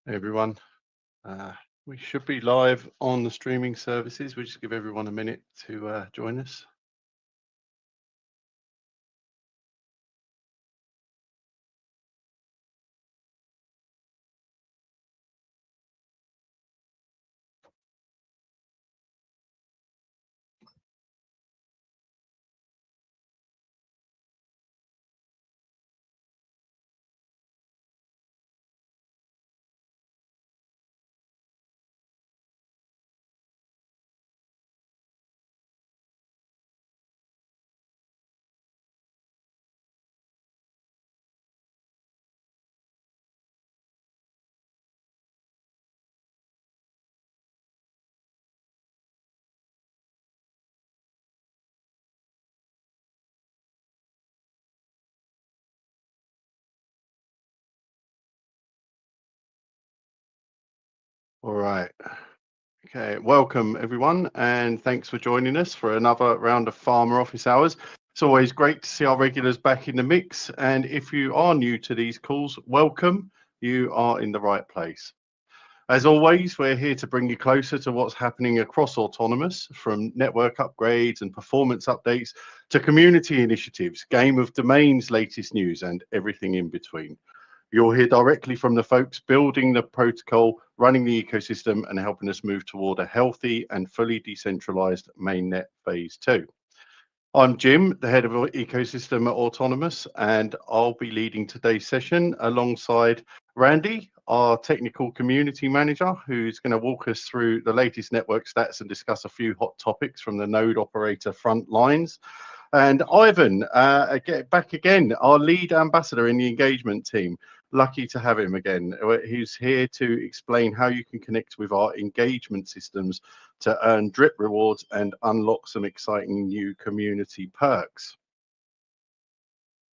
Hey everyone. Uh, we should be live on the streaming services. We just give everyone a minute to join us. All right. Okay. Welcome everyone, and thanks for joining us for another round of Farmer Office Hours. It's always great to see our regulars back in the mix. And if you are new to these calls, welcome. You are in the right place. As always, we're here to bring you closer to what's happening across Autonomous, from network upgrades and performance updates to community initiatives, Game of Domains latest news, and everything in between. You'll hear directly from the folks building the protocol, running the ecosystem, and helping us move toward a healthy and fully decentralized mainnet phase 2. I'm Jim, the head of ecosystem at Autonomous, and I'll be leading today's session alongside Randy, our technical community manager, who's going to walk us through the latest network stats and discuss a few hot topics from the node operator front lines. And Ivan, back again, our lead ambassador in the engagement team. Lucky to have him again. He's here to explain how you can connect with our engagement systems to earn drip rewards and unlock some exciting new community perks.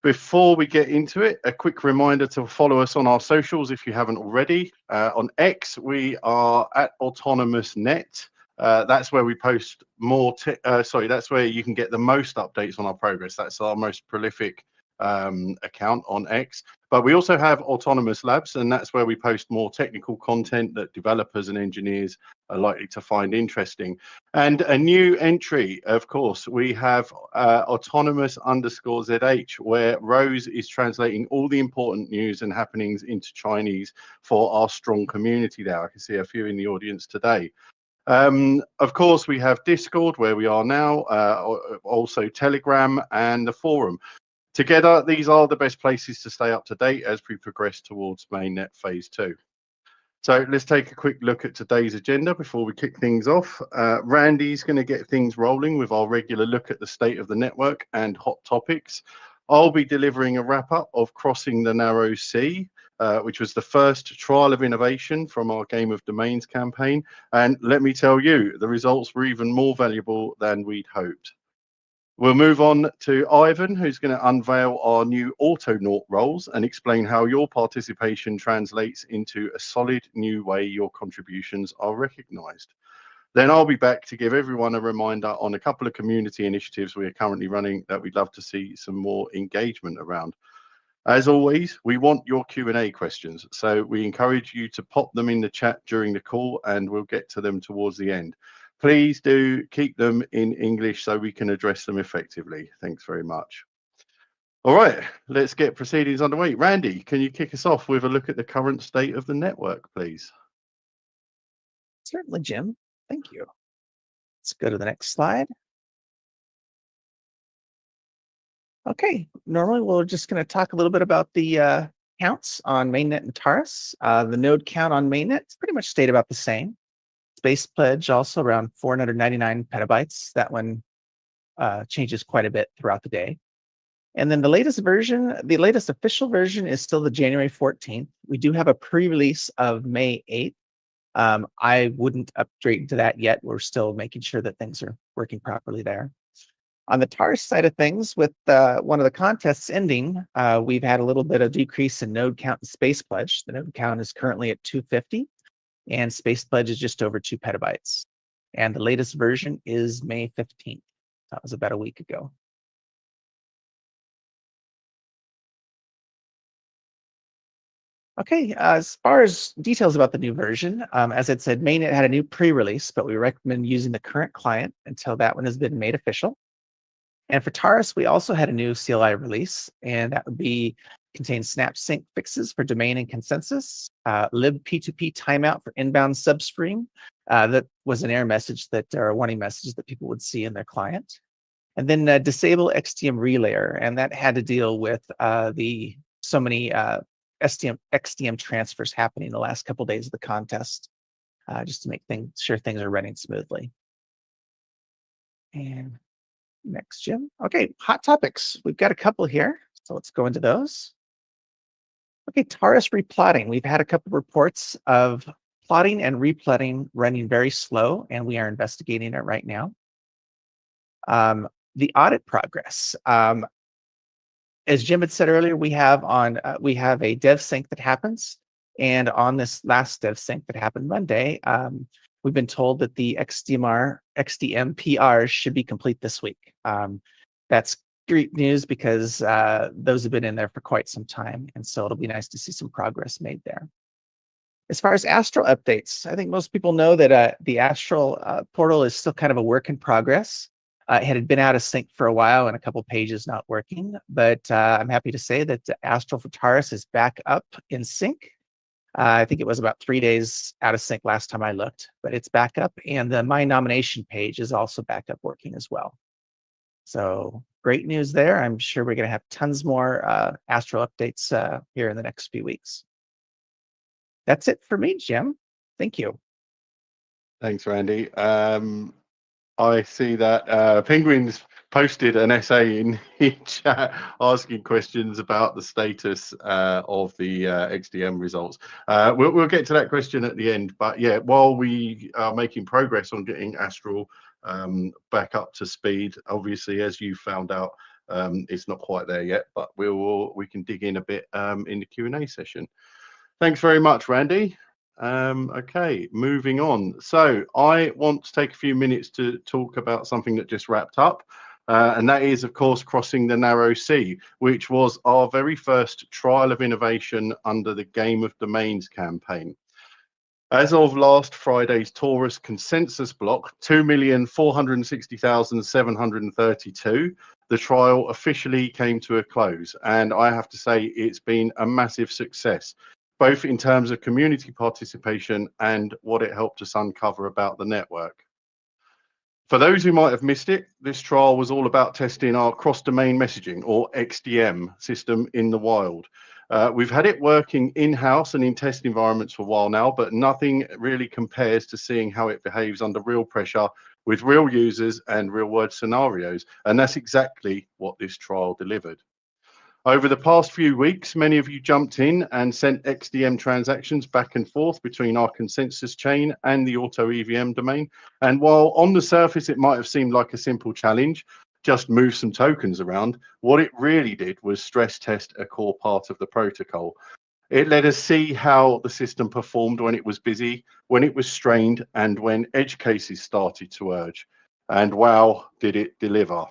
Before we get into it, a quick reminder to follow us on our socials if you haven't already. On X, we are at Autonomous Net. That's where we post more. That's where you can get the most updates on our progress. That's our most prolific account on X. But we also have Autonomous Labs, and that's where we post more technical content that developers and engineers are likely to find interesting. And a new entry, of course, we have autonomous_ZH, where Rose is translating all the important news and happenings into Chinese for our strong community there. I can see a few in the audience today. Of course, we have Discord, where we are now, also Telegram and the forum. Together, these are the best places to stay up to date as we progress towards mainnet phase 2. So let's take a quick look at today's agenda before we kick things off. Randy's going to get things rolling with our regular look at the state of the network and hot topics. I'll be delivering a wrap up of Crossing the Narrow Sea, which was the first trial of innovation from our Game of Domains campaign. And let me tell you, the results were even more valuable than we'd hoped. We'll move on to Ivan, who's going to unveil our new Autonaut roles and explain how your participation translates into a solid new way your contributions are recognized. Then I'll be back to give everyone a reminder on a couple of community initiatives we are currently running that we'd love to see some more engagement around. As always, we want your Q&A questions, so we encourage you to pop them in the chat during the call and we'll get to them towards the end. Please do keep them in English so we can address them effectively. Thanks very much. All right, let's get proceedings underway. Randy, can you kick us off with a look at the current state of the network, please? Certainly, Jim. Thank you. Let's go to the next slide. Okay, normally we're just going to talk a little bit about the counts on mainnet and Taurus. The node count on mainnet is pretty much stayed about the same. Space pledge also around 499 petabytes. That one changes quite a bit throughout the day. And then the latest version, the latest official version is still the January 14th. We do have a pre-release of May 8th. I wouldn't upgrade to that yet. We're still making sure that things are working properly there. On the Taurus side of things, with one of the contests ending, we've had a little bit of decrease in node count and space pledge. The node count is currently at 250, and space pledge is just over 2 petabytes. And the latest version is May 15th. That was about a week ago. Okay, as far as details about the new version, as it said, mainnet had a new pre-release, but we recommend using the current client until that one has been made official. And for Taurus, we also had a new CLI release, and that would be contain snap sync fixes for domain and consensus, libp2p timeout for inbound substream. That was an error message or a warning message that people would see in their client. And then disable XDM relayer, and that had to deal with the so many XDM transfers happening the last couple days of the contest, just to make sure things are running smoothly. And next, Jim. Okay, hot topics. We've got a couple here, so let's go into those. Okay, Taurus replotting. We've had a couple reports of plotting and replotting running very slow, and we are investigating it right now. The audit progress. As Jim had said earlier, we have a dev sync that happens, and on this last dev sync that happened Monday, we've been told that the XDM PRs should be complete this week. That's great news because those have been in there for quite some time, and so it'll be nice to see some progress made there. As far as Astral updates, I think most people know that the Astral portal is still kind of a work in progress. It had been out of sync for a while and a couple pages not working, but I'm happy to say that Astral for Taurus is back up in sync. I think it was about 3 days out of sync last time I looked, but it's back up, and the My Nomination page is also back up working as well. So great news there. I'm sure we're going to have tons more Astral updates here in the next few weeks. That's it for me, Jim. Thank you. Thanks, Randy. I see that Penguins posted an essay in chat asking questions about the status of the XDM results. We'll get to that question at the end, but yeah, while we are making progress on getting Astral back up to speed, obviously, as you found out, it's not quite there yet, but we can dig in a bit in the Q&A session. Thanks very much, Randy. Okay, moving on. So I want to take a few minutes to talk about something that just wrapped up, and that is, of course, Crossing the Narrow Sea, which was our very first trial of innovation under the Game of Domains campaign. As of last Friday's Taurus consensus block, 2,460,732, the trial officially came to a close. And I have to say, it's been a massive success, both in terms of community participation and what it helped us uncover about the network. For those who might have missed it, this trial was all about testing our cross-domain messaging, or XDM, system in the wild. We've had it working in-house and in test environments for a while now, but nothing really compares to seeing how it behaves under real pressure with real users and real-world scenarios. And that's exactly what this trial delivered. Over the past few weeks, many of you jumped in and sent XDM transactions back and forth between our consensus chain and the auto EVM domain. And while on the surface it might have seemed like a simple challenge, just move some tokens around, what it really did was stress test a core part of the protocol. It let us see how the system performed when it was busy, when it was strained, and when edge cases started to urge. And wow, did it deliver.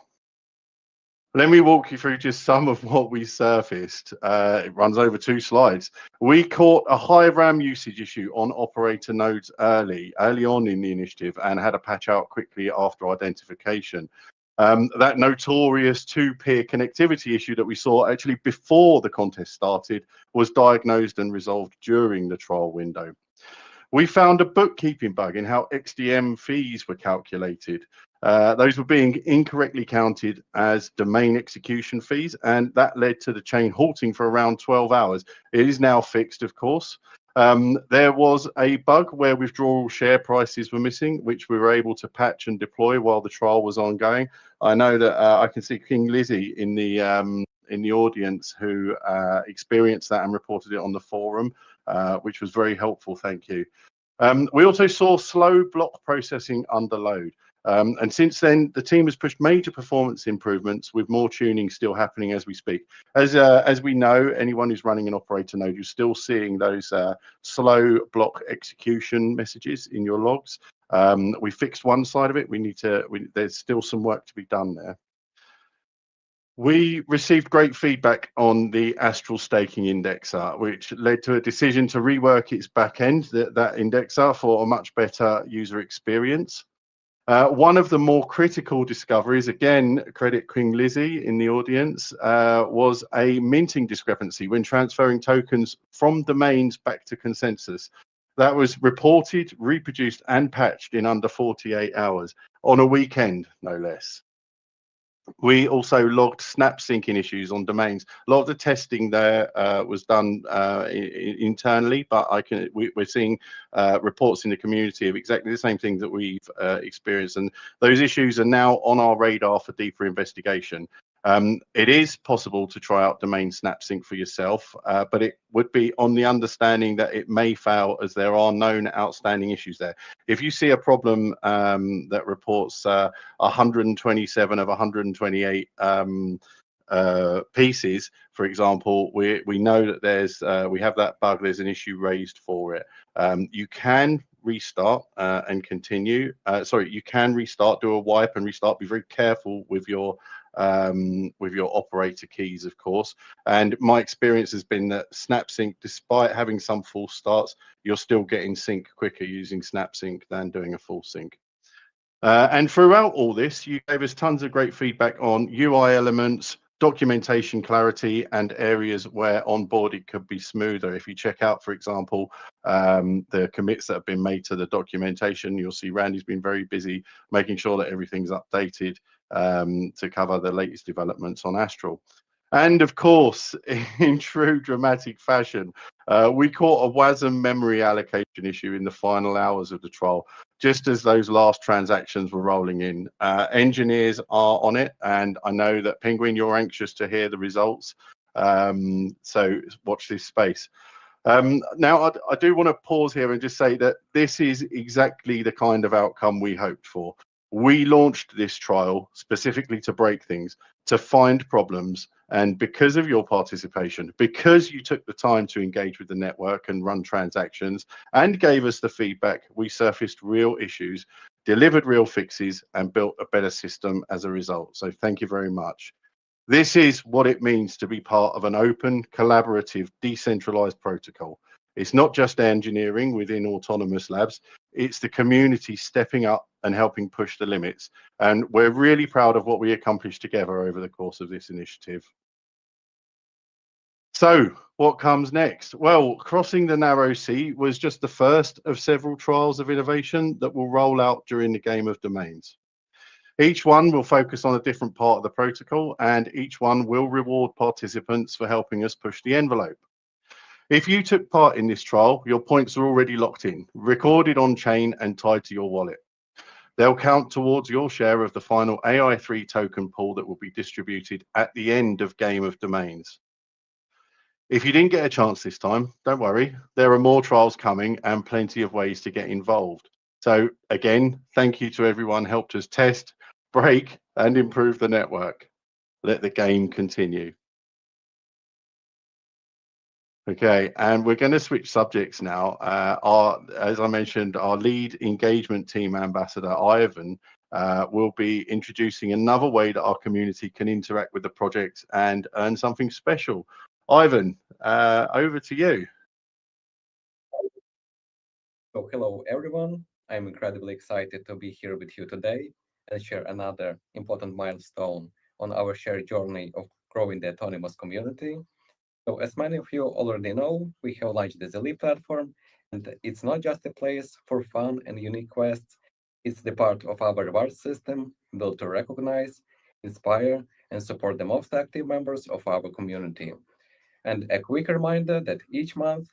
Let me walk you through just some of what we surfaced. It runs over 2 slides. We caught a high RAM usage issue on operator nodes early on in the initiative and had to patch out quickly after identification. That notorious 2-peer connectivity issue that we saw actually before the contest started was diagnosed and resolved during the trial window. We found a bookkeeping bug in how XDM fees were calculated. Those were being incorrectly counted as domain execution fees, and that led to the chain halting for around 12 hours. It is now fixed, of course. There was a bug where withdrawal share prices were missing, which we were able to patch and deploy while the trial was ongoing. I know that I can see King Lizzie in the audience who experienced that and reported it on the forum, which was very helpful. Thank you. We also saw slow block processing under load. And since then, the team has pushed major performance improvements with more tuning still happening as we speak. As we know, anyone who's running an operator node, you're still seeing those slow block execution messages in your logs. We fixed one side of it. There's still some work to be done there. We received great feedback on the Astral staking indexer, which led to a decision to rework its backend, that indexer, for a much better user experience. One of the more critical discoveries, again, credit Queen Lizzie in the audience, was a minting discrepancy when transferring tokens from domains back to consensus. That was reported, reproduced, and patched in under 48 hours on a weekend, no less. We also logged snap syncing issues on domains. A lot of the testing there was done internally, but we're seeing reports in the community of exactly the same thing that we've experienced, and those issues are now on our radar for deeper investigation. It is possible to try out domain SnapSync for yourself, but it would be on the understanding that it may fail, as there are known outstanding issues there. If you see a problem that reports 127 of 128 pieces, for example, we know that we have that bug. There's an issue raised for it. You can restart and continue. You can restart, do a wipe and restart. Be very careful with your operator keys, of course. And my experience has been that SnapSync, despite having some false starts, you're still getting sync quicker using SnapSync than doing a full sync. And throughout all this, you gave us tons of great feedback on UI elements, documentation clarity, and areas where onboarding could be smoother. If you check out, for example, the commits that have been made to the documentation, you'll see Randy's been very busy making sure that everything's updated to cover the latest developments on Astral. And of course, in true dramatic fashion, we caught a WASM memory allocation issue in the final hours of the trial, just as those last transactions were rolling in. Engineers are on it, and I know that Penguin, you're anxious to hear the results. So watch this space. Now, I do want to pause here and just say that this is exactly the kind of outcome we hoped for. We launched this trial specifically to break things, to find problems, and because of your participation, because you took the time to engage with the network and run transactions and gave us the feedback, we surfaced real issues, delivered real fixes, and built a better system as a result. So thank you very much. This is what it means to be part of an open, collaborative, decentralized protocol. It's not just engineering within Autonomous Labs, it's the community stepping up and helping push the limits. And we're really proud of what we accomplished together over the course of this initiative. So what comes next? Well, Crossing the Narrow Sea was just the first of several trials of innovation that will roll out during the Game of Domains. Each one will focus on a different part of the protocol, and each one will reward participants for helping us push the envelope. If you took part in this trial, your points are already locked in, recorded on chain and tied to your wallet. They'll count towards your share of the final AI3 token pool that will be distributed at the end of Game of Domains. If you didn't get a chance this time, don't worry, there are more trials coming and plenty of ways to get involved. So again, thank you to everyone who helped us test, break, and improve the network. Let the game continue. Okay, and we're going to switch subjects now. As I mentioned, our lead engagement team ambassador, Ivan, will be introducing another way that our community can interact with the project and earn something special. Ivan, over to you. So hello everyone, I'm incredibly excited to be here with you today and share another important milestone on our shared journey of growing the Autonomous community. So as many of you already know, we have launched the ZLE platform, and it's not just a place for fun and unique quests, it's the part of our reward system built to recognize, inspire, and support the most active members of our community. And a quick reminder that each month,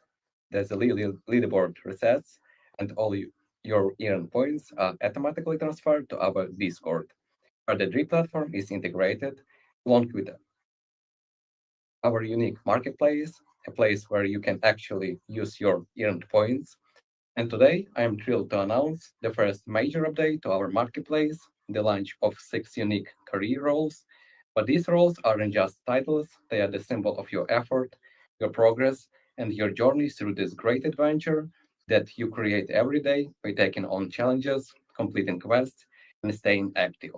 the ZLE leaderboard resets, and all your earned points are automatically transferred to our Discord, where the DREAM platform is integrated along with our unique marketplace, a place where you can actually use your earned points. And today, I am thrilled to announce the first major update to our marketplace, the launch of 6 unique career roles. But these roles aren't just titles, they are the symbol of your effort, your progress, and your journey through this great adventure that you create every day by taking on challenges, completing quests, and staying active.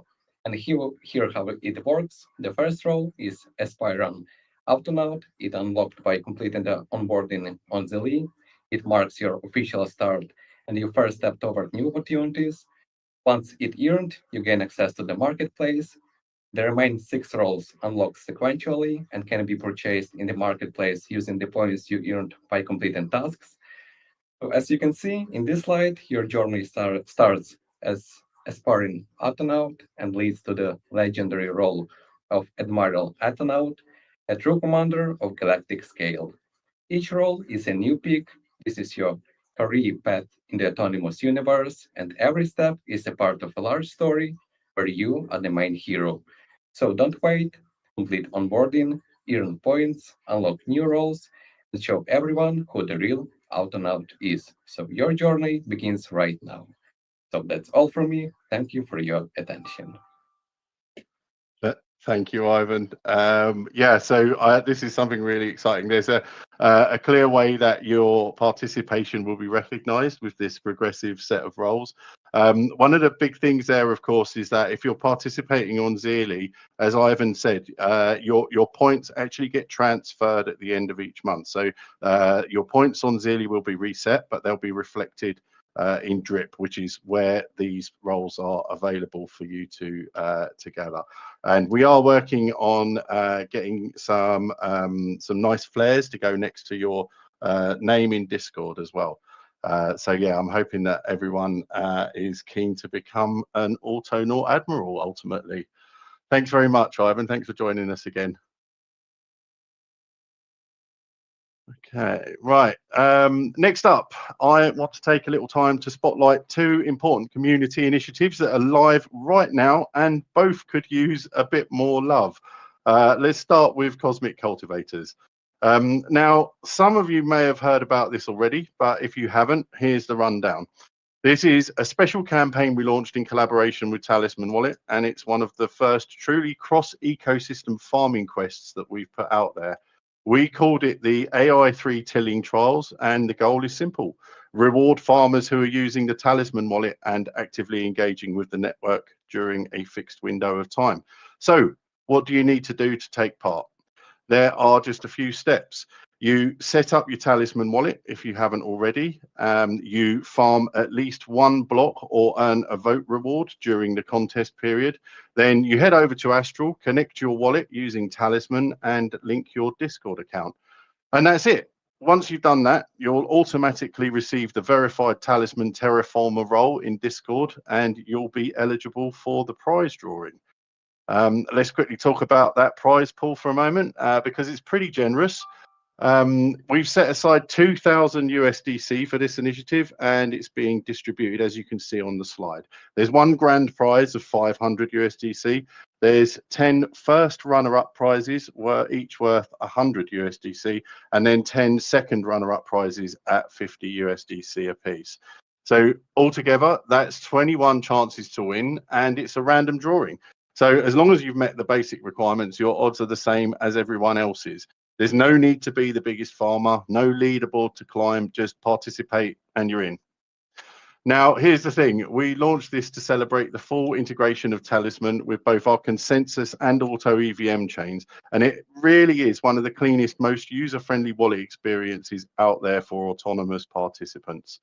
And here how it works. The first role is Aspire on Autonaut. It unlocked by completing the onboarding on Zeli. It marks your official start and your first step toward new opportunities. Once it earned, you gain access to the marketplace. The remaining 6 roles unlock sequentially and can be purchased in the marketplace using the points you earned by completing tasks. So as you can see in this slide, your journey starts as aspiring Autonaut and leads to the legendary role of Admiral Autonaut, a true commander of galactic scale. Each role is a new peak. This is your career path in the Autonomous universe, and every step is a part of a large story where you are the main hero. So don't wait, complete onboarding, earn points, unlock new roles, and show everyone who the real Autonaut is. So your journey begins right now. So that's all from me. Thank you for your attention. Thank you, Ivan. Yeah, so this is something really exciting. There's a clear way that your participation will be recognised with this progressive set of roles. One of the big things there, of course, is that if you're participating on Zeli, as Ivan said, your points actually get transferred at the end of each month. So your points on Zeli will be reset, but they'll be reflected in Drip, which is where these roles are available for you to gather. And we are working on getting some nice flares to go next to your name in Discord as well. So yeah, I'm hoping that everyone is keen to become an Autonaut Admiral ultimately. Thanks very much, Ivan. Thanks for joining us again. Okay, right. Next up, I want to take a little time to spotlight 2 important community initiatives that are live right now, and both could use a bit more love. Let's start with Cosmic Cultivators. Now, some of you may have heard about this already, but if you haven't, here's the rundown. This is a special campaign we launched in collaboration with Talisman Wallet, and it's one of the first truly cross-ecosystem farming quests that we've put out there. We called it the AI3 Tilling Trials, and the goal is simple. Reward farmers who are using the Talisman Wallet and actively engaging with the network during a fixed window of time. So, what do you need to do to take part? There are just a few steps. You set up your Talisman Wallet if you haven't already. You farm at least 1 block or earn a vote reward during the contest period. Then you head over to Astral, connect your wallet using Talisman, and link your Discord account. And that's it. Once you've done that, you'll automatically receive the verified Talisman Terraformer role in Discord, and you'll be eligible for the prize drawing. Let's quickly talk about that prize pool for a moment, because it's pretty generous. We've set aside 2,000 USDC for this initiative, and it's being distributed, as you can see on the slide. There's 1 grand prize of 500 USDC. There's 10 first runner-up prizes, each worth 100 USDC, and then 10 second runner-up prizes at 50 USDC apiece. So altogether, that's 21 chances to win, and it's a random drawing. So as long as you've met the basic requirements, your odds are the same as everyone else's. There's no need to be the biggest farmer, no leaderboard to climb, just participate and you're in. Now, here's the thing. We launched this to celebrate the full integration of Talisman with both our consensus and auto EVM chains. And it really is one of the cleanest, most user-friendly wallet experiences out there for autonomous participants.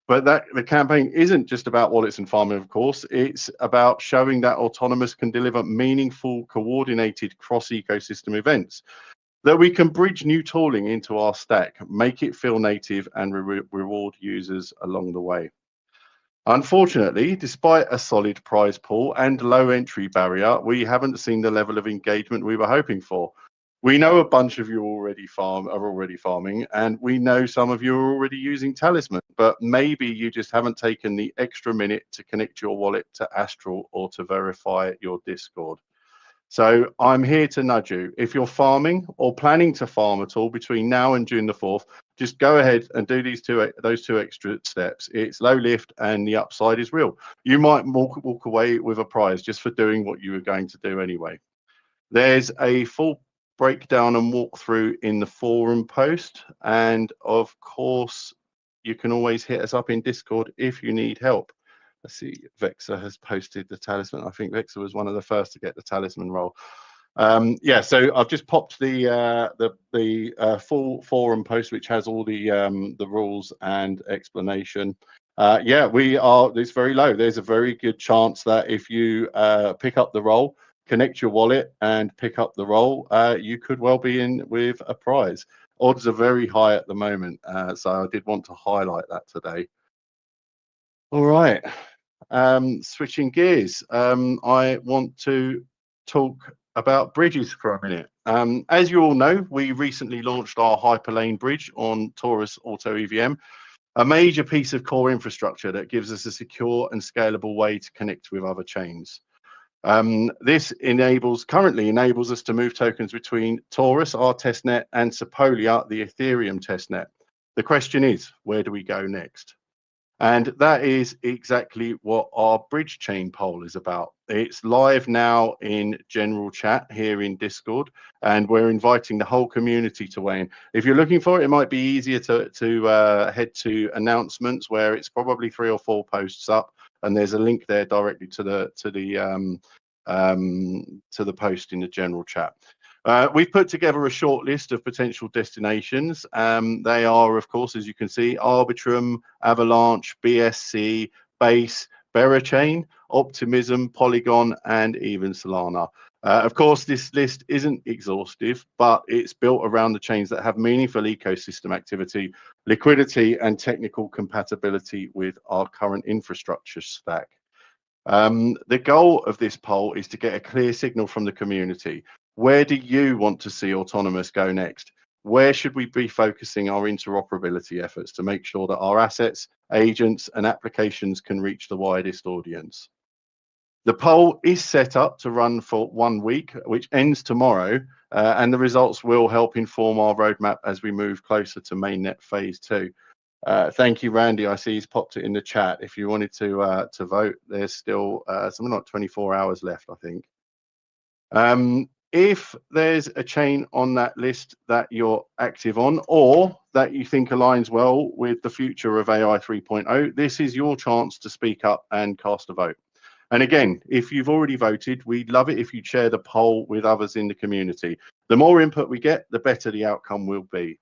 But the campaign isn't just about wallets and farming, of course. It's about showing that Autonomous can deliver meaningful, coordinated cross-ecosystem events, that we can bridge new tooling into our stack, make it feel native, and reward users along the way. Unfortunately, despite a solid prize pool and low entry barrier, we haven't seen the level of engagement we were hoping for. We know a bunch of you are already farming, and we know some of you are already using Talisman, but maybe you just haven't taken the extra minute to connect your wallet to Astral or to verify your Discord. So I'm here to nudge you. If you're farming or planning to farm at all between now and June the 4th, just go ahead and do those 2 extra steps. It's low lift and the upside is real. You might walk away with a prize just for doing what you were going to do anyway. There's a full breakdown and walkthrough in the forum post. And of course, you can always hit us up in Discord if you need help. Let's see, Vexer has posted the talisman. I think Vexer was one of the first to get the talisman role. Yeah, so I've just popped the full forum post, which has all the rules and explanation. Yeah, it's very low. There's a very good chance that if you pick up the role, connect your wallet and pick up the role, you could well be in with a prize. Odds are very high at the moment, so I did want to highlight that today. All right, switching gears, I want to talk about bridges for a minute. As you all know, we recently launched our Hyperlane bridge on Taurus Auto EVM, a major piece of core infrastructure that gives us a secure and scalable way to connect with other chains. This currently enables us to move tokens between Taurus, our testnet, and Sepolia, the Ethereum testnet. The question is, where do we go next? And that is exactly what our bridge chain poll is about. It's live now in general chat here in Discord, and we're inviting the whole community to weigh in. If you're looking for it, it might be easier to head to announcements, where it's probably 3 or 4 posts up, and there's a link there directly to the post in the general chat. We've put together a short list of potential destinations. They are, of course, as you can see, Arbitrum, Avalanche, BSC, Base, Berachain, Optimism, Polygon, and even Solana. Of course, this list isn't exhaustive, but it's built around the chains that have meaningful ecosystem activity, liquidity, and technical compatibility with our current infrastructure stack. The goal of this poll is to get a clear signal from the community. Where do you want to see Autonomous go next? Where should we be focusing our interoperability efforts to make sure that our assets, agents, and applications can reach the widest audience? The poll is set up to run for 1 week, which ends tomorrow, and the results will help inform our roadmap as we move closer to mainnet phase 2. Thank you, Randy. I see he's popped it in the chat. If you wanted to vote, there's still something like 24 hours left, I think. If there's a chain on that list that you're active on, or that you think aligns well with the future of AI 3.0, this is your chance to speak up and cast a vote. And again, if you've already voted, we'd love it if you share the poll with others in the community. The more input we get, the better the outcome will be.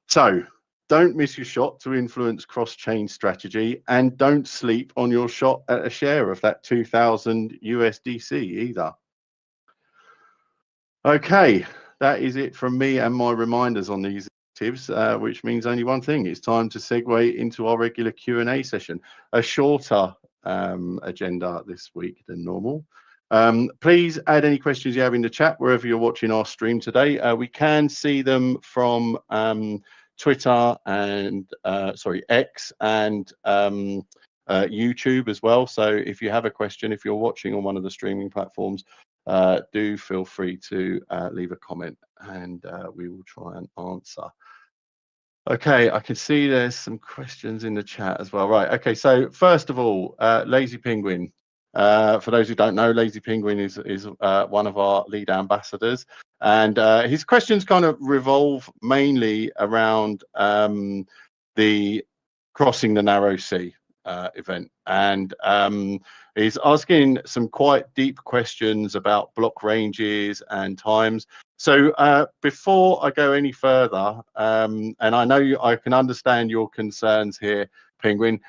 So don't miss your shot to influence cross-chain strategy, and don't sleep on your shot at a share of that 2000 USDC either. Okay, that is it from me and my reminders on these initiatives, which means only one thing. It's time to segue into our regular Q&A session, a shorter agenda this week than normal. Please add any questions you have in the chat wherever you're watching our stream today. We can see them from Twitter and X and YouTube as well. So if you have a question, if you're watching on one of the streaming platforms, do feel free to leave a comment, and we will try and answer. Okay, I can see there's some questions in the chat as well. Right, okay, so first of all, Lazy Penguin. For those who don't know, Lazy Penguin is one of our lead ambassadors, and his questions kind of revolve mainly around the Crossing the Narrow Sea event, and he's asking some quite deep questions about block ranges and times. So before I go any further, and I know I can understand your concerns here, Penguin,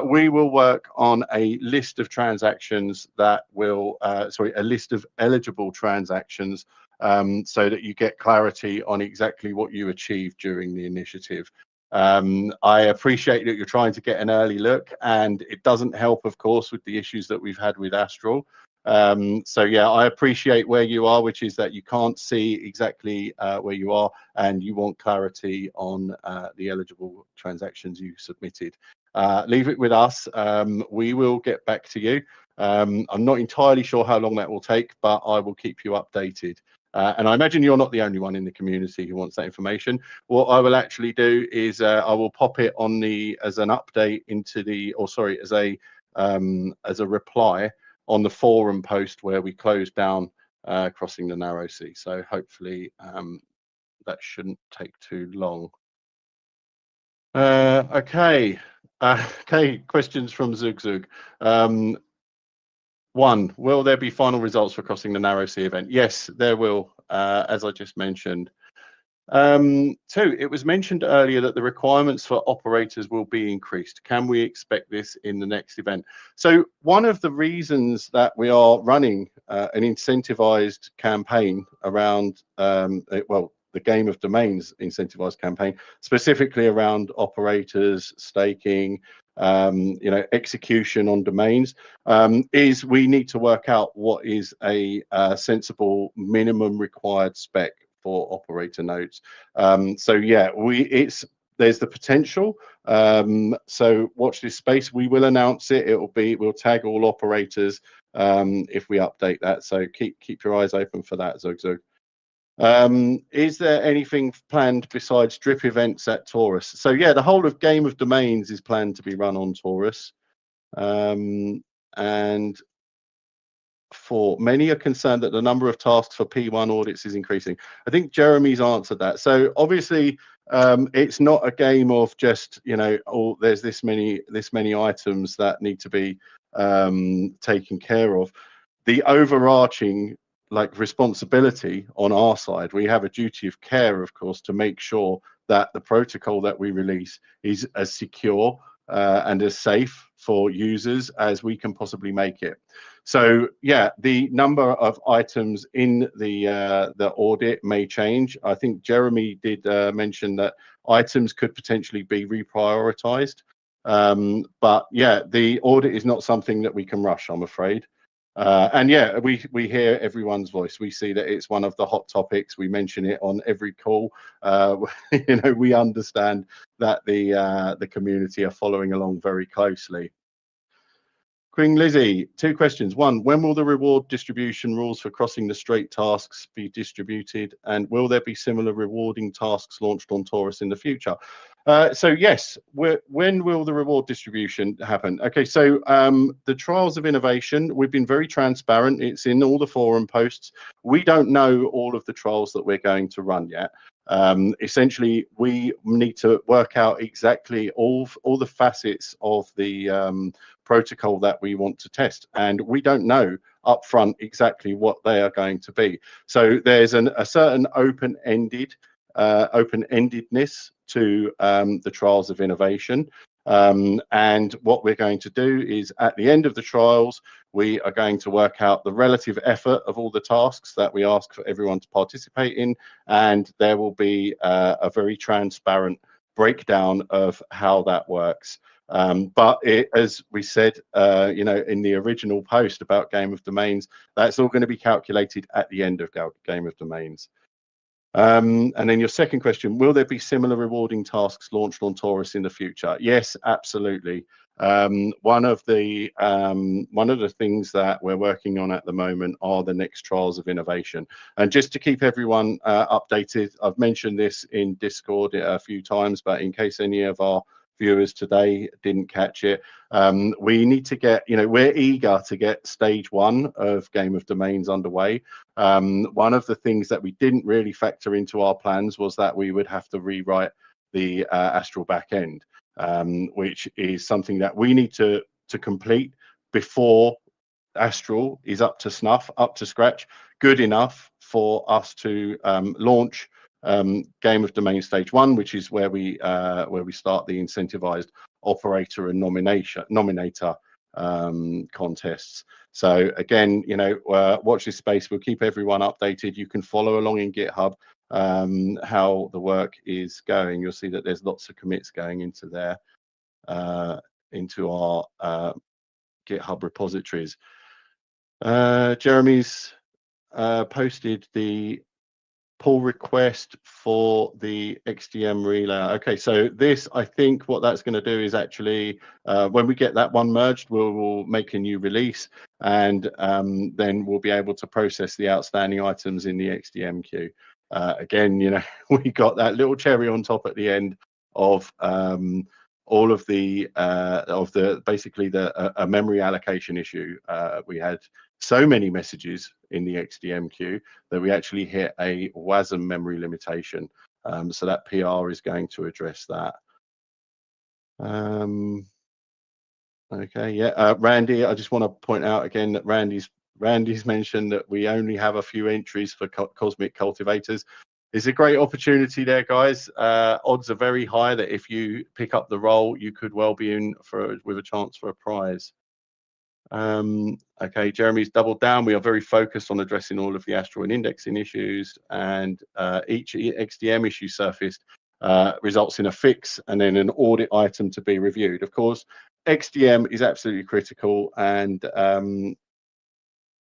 we will work on a list of transactions that will, a list of eligible transactions, so that you get clarity on exactly what you achieved during the initiative. I appreciate that you're trying to get an early look, and it doesn't help, of course, with the issues that we've had with Astral. So yeah, I appreciate where you are, which is that you can't see exactly where you are, and you want clarity on the eligible transactions you submitted. Leave it with us. We will get back to you. I'm not entirely sure how long that will take, but I will keep you updated. And I imagine you're not the only one in the community who wants that information. What I will actually do is I will pop it on as an update into as a reply on the forum post where we close down Crossing the Narrow Sea. So hopefully that shouldn't take too long. Okay, Okay, questions from Zug. One, will there be final results for crossing the narrow sea event? Yes, there will, as I just mentioned. Two, it was mentioned earlier that the requirements for operators will be increased. Can we expect this in the next event? So one of the reasons that we are running an incentivized campaign around, well, the Game of Domains incentivized campaign, specifically around operators, staking, execution on domains, is we need to work out what is a sensible minimum required spec for operator nodes. So yeah, there's the potential. So watch this space. We will announce it. We'll tag all operators if we update that. So keep your eyes open for that, Zug. Is there anything planned besides drip events at Taurus? So yeah, the whole of Game of Domains is planned to be run on Taurus. And many are concerned that the number of tasks for P1 audits is increasing. I think Jeremy's answered that. So obviously, it's not a game of just there's this many items that need to be taken care of. The overarching responsibility on our side, we have a duty of care, of course, to make sure that the protocol that we release is as secure and as safe for users as we can possibly make it. So yeah, the number of items in the audit may change. I think Jeremy did mention that items could potentially be reprioritized. But yeah, the audit is not something that we can rush, I'm afraid. And yeah, we hear everyone's voice. We see that it's one of the hot topics. We mention it on every call. We understand that the community are following along very closely. Queen Lizzie, two questions. One, when will the reward distribution rules for crossing the strait tasks be distributed? And will there be similar rewarding tasks launched on Taurus in the future? So yes, when will the reward distribution happen? Okay, so the trials of innovation, we've been very transparent. It's in all the forum posts. We don't know all of the trials that we're going to run yet. Essentially, we need to work out exactly all the facets of the protocol that we want to test, and we don't know upfront exactly what they are going to be. So there's a certain open-endedness to the trials of innovation. And what we're going to do is at the end of the trials, we are going to work out the relative effort of all the tasks that we ask for everyone to participate in. And there will be a very transparent breakdown of how that works. But as we said, in the original post about Game of Domains, that's all going to be calculated at the end of Game of Domains. And then your second question, will there be similar rewarding tasks launched on Taurus in the future? Yes, absolutely. One of the things that we're working on at the moment are the next trials of innovation. And just to keep everyone updated, I've mentioned this in Discord a few times, but in case any of our viewers today didn't catch it, we need to get, we're eager to get stage 1 of Game of Domains underway. One of the things that we didn't really factor into our plans was that we would have to rewrite the Astral backend, which is something that we need to complete before Astral is up to snuff, up to scratch, good enough for us to launch Game of Domain stage 1, which is where we start the incentivized operator and nominator contests. So again, watch this space. We'll keep everyone updated. You can follow along in GitHub how the work is going. You'll see that there's lots of commits going into there, into our GitHub repositories. Jeremy's posted the pull request for the XDM relay. Okay, so this, I think what that's going to do is actually, when we get that one merged, we'll make a new release, and then we'll be able to process the outstanding items in the XDM queue. Again, we got that little cherry on top at the end of all of the basically a memory allocation issue. We had so many messages in the XDM queue that we actually hit a WASM memory limitation. So that PR is going to address that. Okay, yeah, Randy, I just want to point out again that Randy's mentioned that we only have a few entries for cosmic cultivators. It's a great opportunity there, guys. Odds are very high that if you pick up the role, you could well be in with a chance for a prize. Okay, Jeremy's doubled down. We are very focused on addressing all of the astral and indexing issues, and each XDM issue surfaced results in a fix and then an audit item to be reviewed. Of course, XDM is absolutely critical, and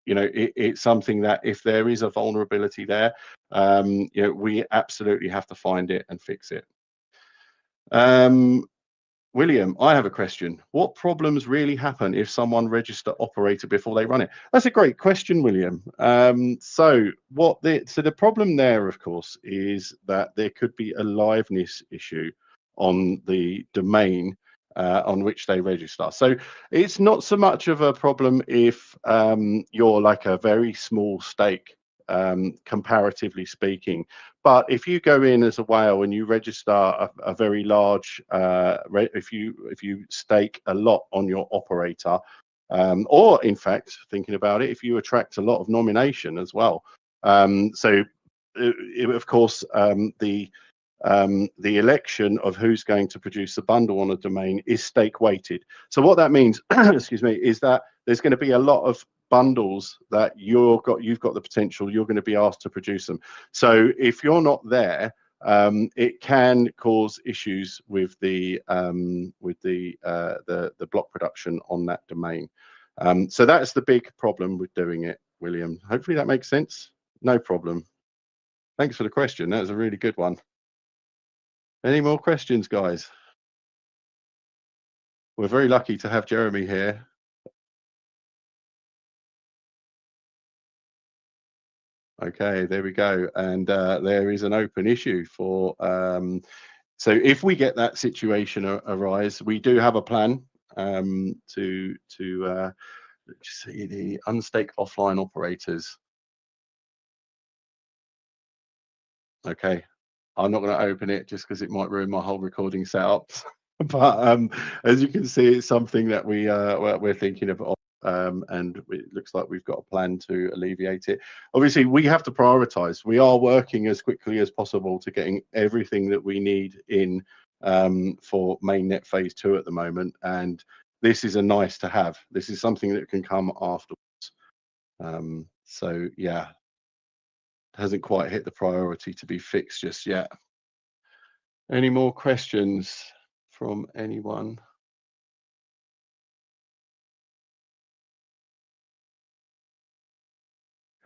you know, it's something that if there is a vulnerability there, you know, we absolutely have to find it and fix it. William, I have a question. What problems really happen if someone register operator before they run it? That's a great question, William. So the problem there, of course, is that there could be a liveness issue on the domain on which they register. So it's not so much of a problem if you're like a very small stake, comparatively speaking. But if you go in as a whale and you register a very large, if you stake a lot on your operator, or in fact, thinking about it, if you attract a lot of nomination as well. Of course, the election of who's going to produce the bundle on a domain is stake weighted. So what that means, excuse me, is that there's going to be a lot of bundles that you've got the potential, you're going to be asked to produce them. So if you're not there, it can cause issues with the block production on that domain. So that's the big problem with doing it, William. Hopefully that makes sense. No problem. Thanks for the question. That was a really good one. Any more questions, guys? We're very lucky to have Jeremy here. Okay, there we go. And there is an open issue for, so if we get that situation arise, we do have a plan to let's see, the unstake offline operators. Okay, I'm not going to open it just because it might ruin my whole recording setup. But as you can see, it's something that we're thinking of. And it looks like we've got a plan to alleviate it. Obviously, we have to prioritize. We are working as quickly as possible to getting everything that we need in for mainnet phase 2 at the moment. And this is a nice to have. This is something that can come afterwards. So yeah, hasn't quite hit the priority to be fixed just yet. Any more questions from anyone?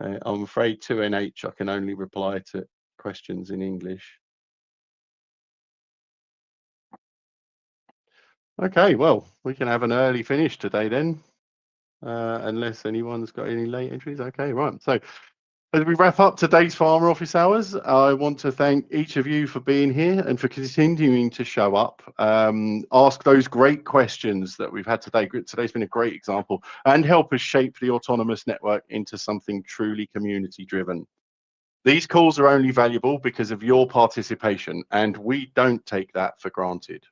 Okay, I'm afraid 2NH, I can only reply to questions in English. Okay, well, we can have an early finish today then, unless anyone's got any late entries. Okay, right. So as we wrap up today's Farmer Office Hours, I want to thank each of you for being here and for continuing to show up, ask those great questions that we've had today. Today's been a great example, and help us shape the Autonomous network into something truly community driven. These calls are only valuable because of your participation, and we don't take that for granted.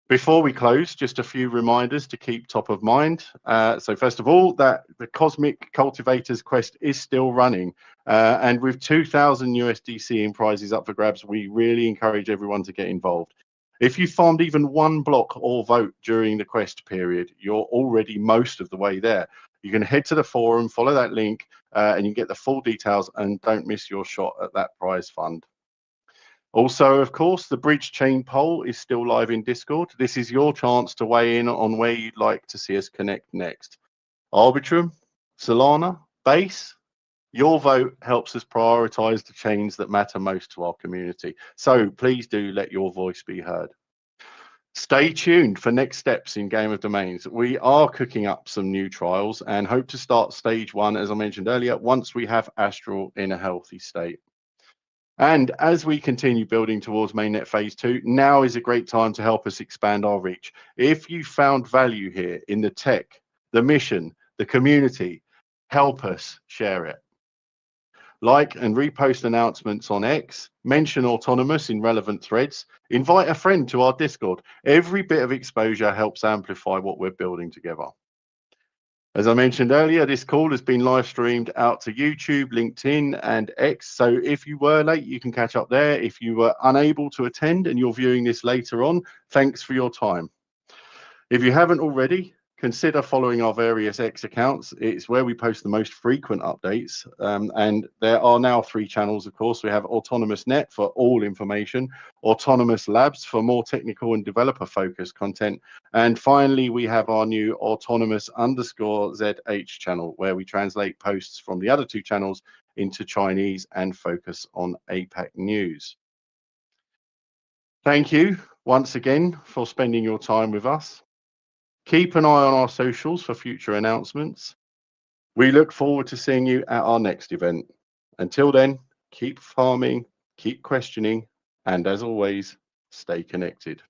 Before we close, just a few reminders to keep top of mind. So first of all, that the Cosmic Cultivators quest is still running. And with 2,000 USDC in prizes up for grabs, we really encourage everyone to get involved. If you farmed even one block or vote during the quest period, you're already most of the way there. You can head to the forum, follow that link, and you can get the full details, and don't miss your shot at that prize fund. Also, of course, the bridge chain poll is still live in Discord. This is your chance to weigh in on where you'd like to see us connect next. Arbitrum, Solana, Base, your vote helps us prioritize the chains that matter most to our community. So please do let your voice be heard. Stay tuned for next steps in Game of Domains. We are cooking up some new trials and hope to start stage 1, as I mentioned earlier, once we have Astral in a healthy state. And as we continue building towards mainnet phase 2, now is a great time to help us expand our reach. If you found value here in the tech, the mission, the community, help us share it. like and repost announcements on X, mention Autonomous in relevant threads, invite a friend to our Discord. Every bit of exposure helps amplify what we're building together. As I mentioned earlier, this call has been live streamed out to YouTube, LinkedIn, and X. So if you were late, you can catch up there. If you were unable to attend and you're viewing this later on, thanks for your time. If you haven't already, consider following our various X accounts. It's where we post the most frequent updates. And there are now 3 channels, of course. We have Autonomous Net for all information, Autonomous Labs for more technical and developer focused content. And finally, we have our new Autonomous_ZH channel, where we translate posts from the other 2 channels into Chinese and focus on APAC news. Thank you once again for spending your time with us. Keep an eye on our socials for future announcements. We look forward to seeing you at our next event. Until then, keep farming, keep questioning, and as always, stay connected.